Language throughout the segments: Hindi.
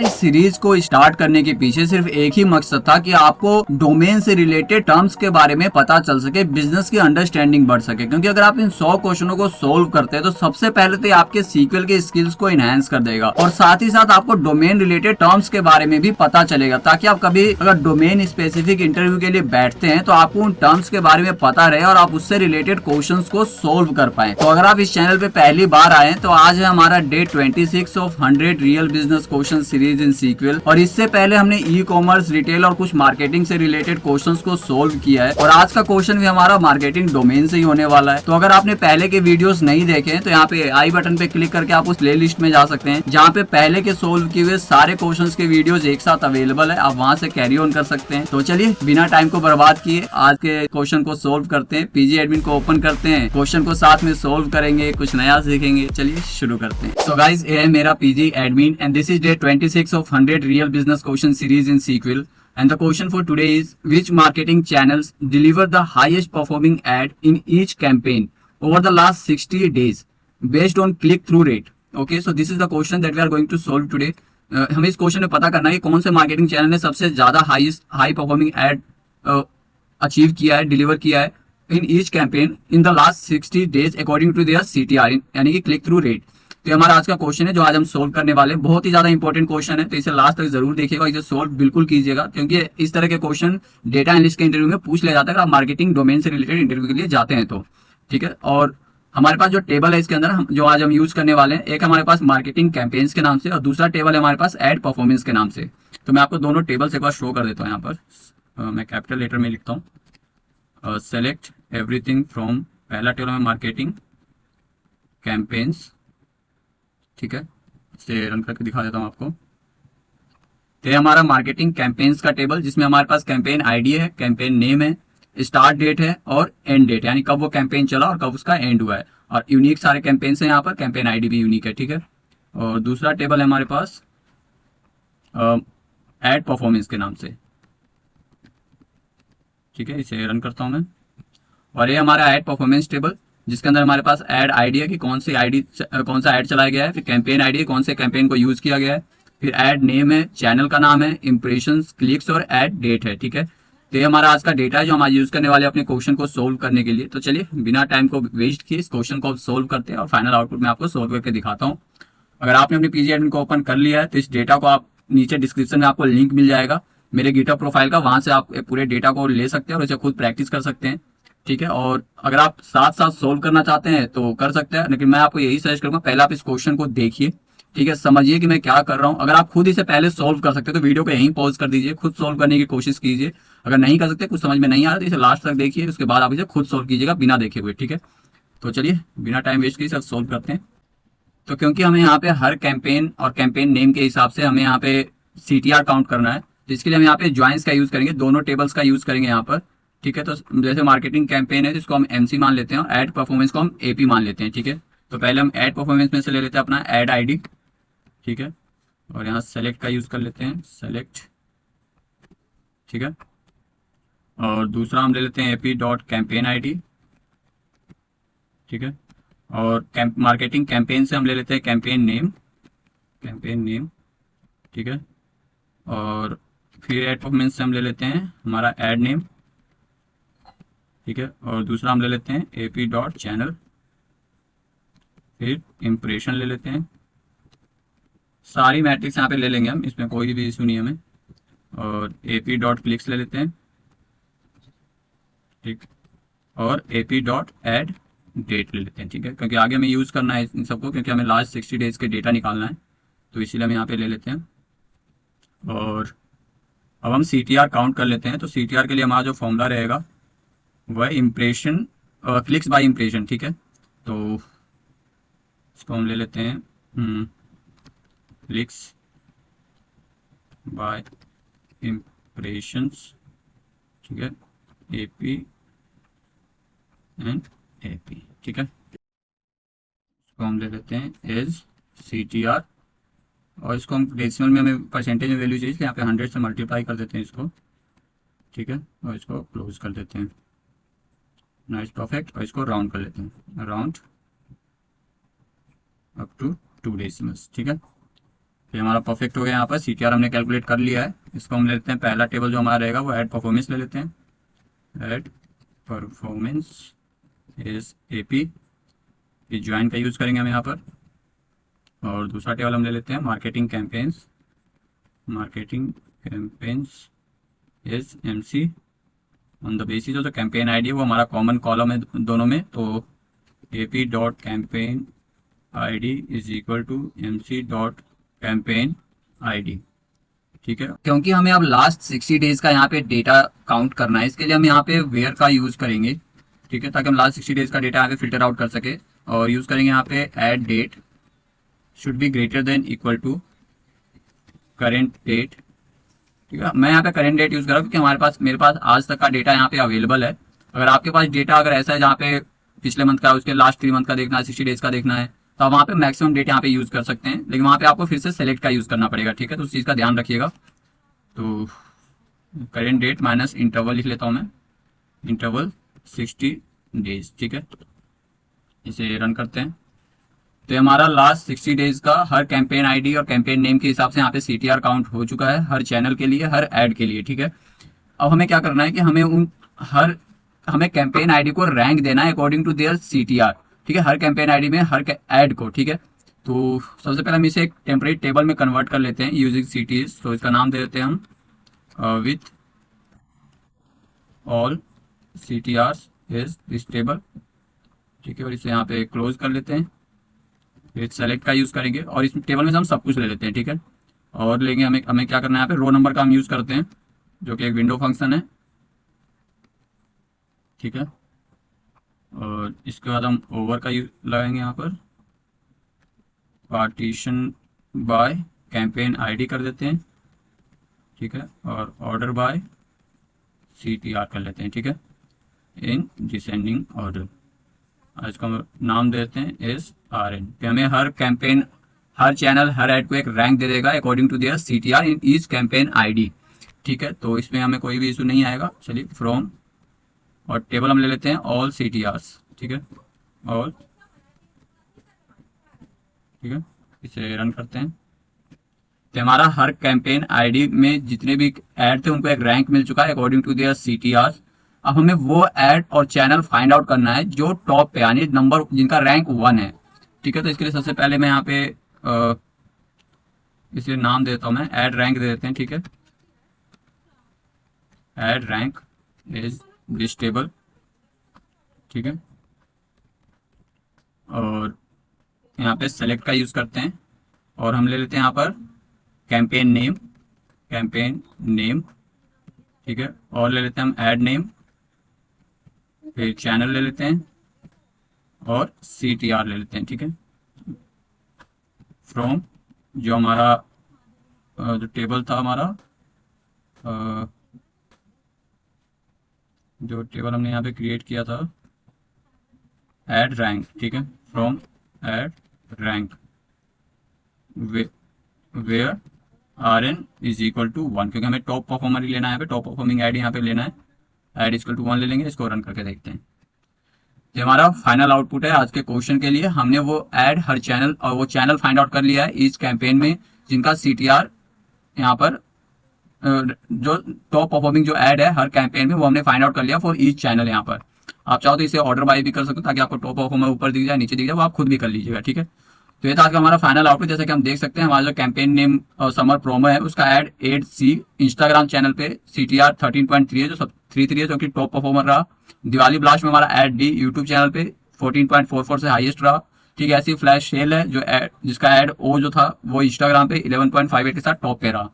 इस सीरीज को स्टार्ट करने के पीछे सिर्फ एक ही मकसद था कि आपको डोमेन से रिलेटेड टर्म्स के बारे में पता चल सके, बिजनेस की अंडरस्टैंडिंग बढ़ सके। क्योंकि अगर आप इन 100 क्वेश्चनों को सोल्व करते हैं तो सबसे पहले तो आपके सीक्वल के स्किल्स को इनहेंस कर देगा और साथ ही साथ आपको डोमेन रिलेटेड टर्म्स के बारे में भी पता चलेगा, ताकि आप कभी अगर डोमेन स्पेसिफिक इंटरव्यू के लिए बैठते हैं तो आपको उन टर्म्स के बारे में पता रहे और आप उससे रिलेटेड क्वेश्चंस को सोल्व कर पाए। तो अगर आप इस चैनल पे पहली बार आए तो आज है हमारा day 26 of 100 real business question series in sequel. और इससे पहले हमने ई कॉमर्स, रिटेल और कुछ मार्केटिंग से रिलेटेड क्वेश्चंस को सोल्व किया है और आज का क्वेश्चन भी हमारा मार्केटिंग डोमेन से ही होने वाला है। तो अगर आपने पहले के वीडियोस नहीं देखे तो यहाँ पे आई बटन पे क्लिक करके आप उस प्ले लिस्ट में जा सकते हैं, जहाँ पे पहले के सोल्व किए हुए सारे क्वेश्चंस के वीडियोस एक साथ अवेलेबल है, आप वहां से कैरी ऑन कर सकते हैं। तो चलिए बिना टाइम को बर्बाद किए आज के क्वेश्चन को सोल्व करते हैं। पीजी एडमिन को ओपन करते हैं, क्वेश्चन को साथ में सोल्व करेंगे, कुछ नया सीखेंगे। चलिए शुरू करते हैं। सो गाइस, ये है मेरा PG admin and this is day 26 of 100 real business question series in sequel, and the question for today is which marketing channels deliver the highest performing ad in each campaign over the last 60 days based on click through rate. Okay, so this is the question that we are going to solve today. हमें इस क्वेश्चन में पता करना है कि कौन से मार्केटिंग चैनल ने सबसे ज्यादा हाई परफॉर्मिंग एड अचीव किया है, डिलीवर किया है in each campaign in the last 60 days according to their CTR, यानी कि क्लिक थ्रू रेट। तो हमारा आज का क्वेश्चन है जो आज हम सोल्व करने वाले हैं। बहुत ही ज्यादा इंपॉर्टेंट क्वेश्चन है, तो इसे लास्ट तक जरूर देखिएगा, इसे सोल्व बिल्कुल कीजिएगा, क्योंकि इस तरह के क्वेश्चन डेटा एनालिस्ट के इंटरव्यू में पूछ लिया जाता है अगर आप मार्केटिंग डोमेन से रिलेटेड इंटरव्यू के लिए जाते हैं तो। ठीक है, और हमारे पास जो टेबल है इसके अंदर जो आज हम यूज करने वाले हैं, एक हमारे पास मार्केटिंग कैंपेन्स के नाम से और दूसरा टेबल है हमारे पास एड परफॉर्मेंस के नाम से। तो मैं आपको दोनों टेबल्स एक बार शो कर देता हूँ। यहाँ पर मैं कैपिटल लेटर में लिखता हूँ, सेलेक्ट एवरीथिंग फ्रॉम, पहला टेबल में मार्केटिंग कैंपेन्स। ठीक है, इसे रन करके दिखा देता हूं आपको। तो हमारा मार्केटिंग कैंपेन्स का टेबल, जिसमें हमारे पास कैंपेन आईडी है, कैंपेन नेम है, स्टार्ट डेट है और एंड डेट, यानी कब वो कैंपेन चला और कब उसका एंड हुआ है। और यूनिक सारे कैंपेन्स हैं यहाँ पर, कैंपेन आईडी भी यूनिक है। ठीक है, और दूसरा टेबल है हमारे पास एड परफॉर्मेंस के नाम से। ठीक है, इसे रन करता हूं मैं, और ये हमारा एड परफॉर्मेंस टेबल, जिसके अंदर हमारे पास ऐड आईडी है कि कौन सी आईडी, कौन सा ऐड चलाया गया है, फिर कैंपेन आईडी है कौन से कैंपेन को यूज किया गया है, फिर ऐड नेम है, चैनल का नाम है, इंप्रेशंस, क्लिक्स और ऐड डेट है। ठीक है, तो ये हमारा आज का डेटा है जो हम आज यूज करने वाले अपने क्वेश्चन को सोल्व करने के लिए। तो चलिए बिना टाइम को वेस्ट किए इस क्वेश्चन को सोल्व करते हैं और फाइनल आउटपुट में आपको सोल्व करके दिखाता हूँ। अगर आपने अपने पीजी एडमिन को ओपन कर लिया है तो इस डेटा को आप नीचे डिस्क्रिप्शन में आपको लिंक मिल जाएगा मेरे गिटहब प्रोफाइल का, वहां से आप पूरे डेटा को ले सकते हैं और इसे खुद प्रैक्टिस कर सकते हैं। ठीक है, और अगर आप साथ साथ सोल्व करना चाहते हैं तो कर सकते हैं, लेकिन मैं आपको यही सजेस्ट करूंगा पहले आप इस क्वेश्चन को देखिए। ठीक है, समझिए कि मैं क्या कर रहा हूं। अगर आप खुद इसे पहले सोल्व कर सकते हैं तो वीडियो को यहीं पॉज कर दीजिए, खुद सोल्व करने की कोशिश कीजिए। अगर नहीं कर सकते, कुछ समझ में नहीं आ रहा तो इसे लास्ट तक देखिए, उसके बाद आप इसे खुद सोल्व कीजिएगा बिना देखे हुए। ठीक है, तो चलिए बिना टाइम वेस्ट किए सब सोल्व करते हैं। तो क्योंकि हमें यहाँ पे हर कैंपेन और कैंपेन नेम के हिसाब से हमें यहाँ पे CTR काउंट करना है, तो इसके लिए हम यहाँ पे ज्वाइंस का यूज करेंगे, दोनों टेबल्स का यूज करेंगे यहाँ पर। ठीक है, तो जैसे मार्केटिंग कैंपेन है जिसको हम MC मान लेते हैं और एड परफॉर्मेंस को हम AP मान लेते हैं। ठीक है, तो पहले हम एड परफॉर्मेंस में से ले लेते हैं अपना एड आईडी। ठीक है, और यहाँ सेलेक्ट का यूज कर लेते हैं, सेलेक्ट। ठीक है, और दूसरा हम ले लेते हैं AP डॉट कैंपेन ID। ठीक है, और मार्केटिंग कैंपेन से हम ले लेते हैं कैंपेन नेम, कैंपेन नेम। ठीक है, और फिर एड परफॉर्मेंस से हम ले लेते हैं हमारा एड नेम। ठीक है, और दूसरा हम ले लेते हैं AP डॉट चैनल, फिर इम्प्रेशन ले लेते हैं। सारी मैट्रिक्स यहाँ पे ले लेंगे हम, इसमें कोई भी इशू नहीं है हमें। और AP डॉट क्लिक्स ले लेते हैं। ठीक, और AP डॉट एड डेट ले लेते हैं। ठीक है, क्योंकि आगे हमें यूज करना है इन सबको, क्योंकि हमें लास्ट 60 डेज के डेटा निकालना है, तो इसीलिए हम यहाँ पे ले लेते हैं। और अब हम CTR काउंट कर लेते हैं। तो CTR के लिए हमारा जो फॉर्मूला रहेगा वह इम्प्रेशन, क्लिक्स बाय इम्प्रेशन। ठीक है, तो इसको हम ले लेते हैं क्लिक्स बाय इम्प्रेशंस। ठीक है, AP एंड AP। ठीक है, इसको हम ले लेते हैं एज CTR, और इसको हम डेसिमल में हमें परसेंटेज में वैल्यू चाहिए, इसलिए यहाँ पे 100 से मल्टीप्लाई कर देते हैं इसको। ठीक है, और इसको क्लोज कर देते हैं, नाइस परफेक्ट, और इसको राउंड कर लेते हैं, राउंड अप टू 2 डेसिमल्स। ठीक है, ये हमारा परफेक्ट हो गया। यहाँ पर CTR हमने कैलकुलेट कर लिया है। इसको हम ले लेते हैं, पहला टेबल जो हमारा रहेगा वो ऐड परफॉर्मेंस ले लेते हैं। ऐड परफॉर्मेंस इज AP, ये ज्वाइन का यूज़ करेंगे हम यहाँ पर। और दूसरा टेबल हम ले लेते हैं marketing campaigns. Marketing campaigns is MC on the basis of the campaign ID है वो हमारा कॉमन कॉलम है दोनों में, तो AP dot campaign ID is equal to MC dot campaign ID। ठीक है, क्योंकि हमें अब लास्ट 60 डेज का यहाँ पे डेटा काउंट करना है, इसके लिए हम यहाँ पे वेयर का यूज करेंगे। ठीक है, ताकि हम लास्ट 60 डेज का डेटा यहाँ पे फिल्टर आउट कर सके। और यूज करेंगे यहाँ पे ad date should be greater than equal to current date. ठीक है, मैं यहाँ पे करेंट डेट यूज कर रहा हूँ क्योंकि मेरे पास आज तक का डेटा यहाँ पे अवेलेबल है। अगर आपके पास डेटा अगर ऐसा है जहाँ पे पिछले मंथ का, उसके लास्ट 3 मंथ का देखना है, 60 डेज का देखना है, तो आप वहाँ पे मैक्सिमम डेट यहाँ पे यूज कर सकते हैं, लेकिन वहाँ पे आपको फिर से सेलेक्ट का यूज करना पड़ेगा। ठीक है, तो उस चीज़ का ध्यान रखिएगा। तो करेंट डेट माइनस इंटरवल लिख लेता हूँ मैं, इंटरवल 60 डेज। ठीक है, इसे रन करते हैं। तो हमारा लास्ट 60 डेज का हर कैंपेन ID और कैंपेन नेम के हिसाब से यहाँ पे CTR काउंट हो चुका है, हर चैनल के लिए, हर ऐड के लिए। ठीक है, अब हमें क्या करना है कि हमें कैंपेन ID को रैंक देना है अकॉर्डिंग टू देयर CTR। ठीक है, हर कैंपेन ID में हर ऐड को। ठीक है, तो सबसे पहले हम इसे एक टेम्परेरी टेबल में कन्वर्ट कर लेते हैं यूजिंग CTs। तो इसका नाम दे देते हैं हम with all CTRs is this table. ठीक है, और इसे यहाँ पे क्लोज कर लेते हैं। सेलेक्ट का यूज करेंगे और इस टेबल में से हम सब कुछ ले लेते हैं। ठीक है, और लेंगे हमें क्या करना है, यहाँ पे रो नंबर का हम यूज करते हैं जो कि एक विंडो फंक्शन है। ठीक है, और इसके बाद हम ओवर का यूज लगाएंगे यहाँ पर, पार्टीशन बाय कैंपेन ID कर देते हैं। ठीक है, और ऑर्डर बाय CTR कर लेते हैं। ठीक है, इन डिसेंडिंग ऑर्डर। आज का नाम देते हैं SRN। हमें हर कैंपेन, हर चैनल, हर ऐड को एक रैंक दे देगा according to their CTR in each campaign ID। ठीक है, तो इसमें हमें कोई भी इशू नहीं आएगा। चलिए फ्रॉम, और टेबल हम ले लेते हैं ऑल CTRs। ठीक है, ऑल। ठीक है, इसे रन करते हैं। तो हमारा हर कैंपेन ID में जितने भी ऐड थे उनको एक रैंक मिल चुका है अकॉर्डिंग टू देयर CTRs। अब हमें वो ऐड और चैनल फाइंड आउट करना है जो टॉप पे, यानी नंबर जिनका रैंक 1 है। ठीक है, तो इसके लिए सबसे पहले मैं यहाँ पे इसे नाम देता हूँ, मैं ऐड रैंक दे देते हैं। ठीक है, add rank is this table. ठीक है, और यहाँ पे सेलेक्ट का यूज करते हैं और हम ले लेते हैं यहाँ पर कैंपेन नेम, कैंपेन नेम। ठीक है, और ले लेते हैं हम ऐड नेम, फिर चैनल ले लेते हैं और CTR ले लेते हैं। ठीक है, फ्रॉम जो हमारा जो टेबल था हमारा, जो टेबल हमने यहाँ पे क्रिएट किया था, ऐड रैंक। ठीक है, from ad rank where RN is equal to 1, क्योंकि हमें टॉप परफॉर्मर ही लेना है, यहाँ पे टॉप परफॉर्मिंग ID यहाँ पे लेना है। ऐड इक्वल टू 1 ले लेंगे। इसको रन करके देखते हैं। ये हमारा फाइनल आउटपुट है आज के क्वेश्चन के लिए। हमने वो ऐड, हर चैनल और वो चैनल फाइंड आउट कर लिया है इस कैंपेन में जिनका CTR यहाँ पर जो टॉप परफॉर्मिंग जो ऐड है हर कैंपेन में वो हमने फाइंड आउट कर लिया फॉर ईच चैनल। यहाँ पर आप चाहो तो इसे ऑर्डर बाय भी कर सकते हो ताकि आपको टॉप परफॉर्मर ऊपर दिख जाए, नीचे दिख जाए, वो आप खुद भी कर लीजिएगा। ठीक है, तो ये था आज का हमारा फाइनल आउटपुट। जैसे कि हम देख सकते हैं हमारा जो कैंपेन नेम समर प्रोमो है उसका ऐड 8C इंस्टाग्राम चैनल पे CTR 13.3 है, जो 33 है, जो कि टॉप परफॉर्मर रहा। दिवाली ब्लास्ट में हमारा ऐड D यूट्यूब चैनल पे 14.44 से हाईएस्ट रहा। ठीक है, ऐसी फ्लैश सेल है जो जिसका ऐड O जो था वो इंस्टाग्राम पे 11.58 के साथ टॉप पे रहा।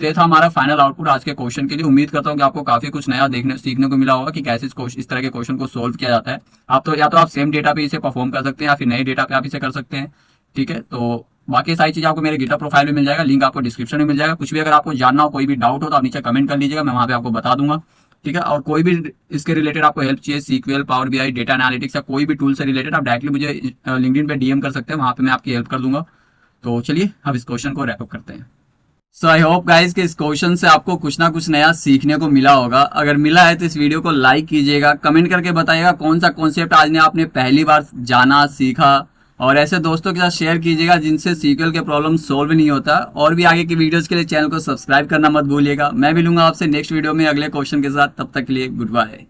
तो ये था हमारा फाइनल आउटपुट आज के क्वेश्चन के लिए। उम्मीद करता हूँ कि आपको काफी कुछ नया सीखने को मिला होगा कि कैसे इस तरह के क्वेश्चन को सोल्व किया जाता है। आप तो या तो आप सेम डेटा पे इसे परफॉर्म कर सकते हैं या फिर नए डेटा पे आप इसे कर सकते हैं। ठीक है, तो बाकी सारी चीजें आपको मेरे गिटहब प्रोफाइल में मिल जाएगा, लिंक आपको डिस्क्रिप्शन में मिल जाएगा। कुछ भी अगर आपको जानना हो, कोई भी डाउट हो तो आप नीचे कमेंट कर लीजिएगा, मैं वहां पे आपको बता दूंगा। ठीक है, और कोई भी इसके रिलेटेड आपको हेल्प चाहिए, SQL, power BI, data analytics या कोई भी टूल से रिलेटेड, आप डायरेक्टली मुझे लिंक्डइन पे DM कर सकते हैं, वहां पे मैं आपकी हेल्प कर दूंगा। तो चलिए अब इस क्वेश्चन को रैप अप करते हैं। सो आई होप गाइज कि इस क्वेश्चन से आपको कुछ ना कुछ नया सीखने को मिला होगा। अगर मिला है तो इस वीडियो को लाइक कीजिएगा, कमेंट करके बताइएगा कौन सा कॉन्सेप्ट आज ने आपने पहली बार जाना, सीखा और ऐसे दोस्तों के साथ शेयर कीजिएगा जिनसे सीक्वल के प्रॉब्लम सोल्व नहीं होता। और भी आगे की वीडियोस के लिए चैनल को सब्सक्राइब करना मत भूलिएगा। मैं मिलूंगा आपसे नेक्स्ट वीडियो में अगले क्वेश्चन के साथ, तब तक के लिए गुड बाय।